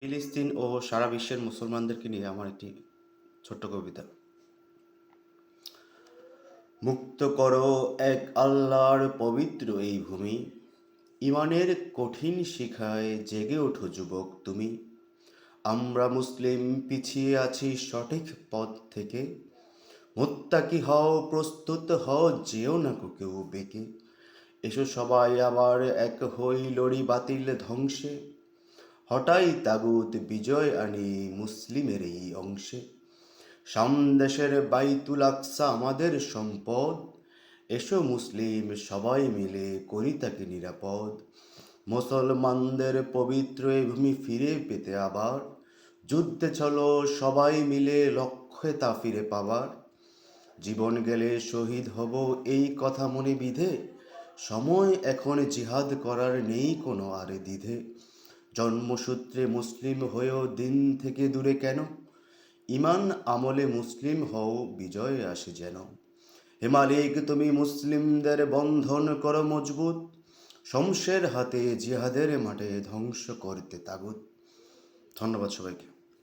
ফিলিস্তিন ও সারা বিশ্বের মুসলমানদেরকে নিয়ে আমার একটি ছোট্ট কবিতা। মুক্ত করো এক আল্লাহর পবিত্র এই ভূমি, ইমানের কঠিন শিখায় জেগে ওঠো যুবক তুমি। আমরা মুসলিম পিছিয়ে আছি সঠিক পথ থেকে, মুত্তাকি হও, প্রস্তুত হও, যেও না কেউ বেঁকে। এসো সবাই আবার এক হই, লড়ি বাতিল ধ্বংসে, হঠাই তাগুত, বিজয় আনি মুসলিমের এই অংশে। সামদেশের বাইতুল আকসা আমাদের সম্পদ, এসো মুসলিম সবাই মিলে করি তাকে নিরাপদ। মুসলমানদের পবিত্র এই ভূমি ফিরে পেতে আবার, যুদ্ধে চলো সবাই মিলে, লক্ষ্যে তা ফিরে পাবার। জীবন গেলে শহীদ হব এই কথা মনে বিধে, সময় এখন জিহাদ করার নেই কোনো আর দ্বিধে। জন্মসূত্রে মুসলিম হয়েও দিন থেকে দূরে কেন, ইমান আমলে মুসলিম হও, বিজয় আসে যেন। হে মালিক, তুমি মুসলিমদের বন্ধন করো মজবুত, শমশের হাতে জিহাদের মাঠে ধ্বংস করতে তাগুত। ধন্যবাদ সবাইকে।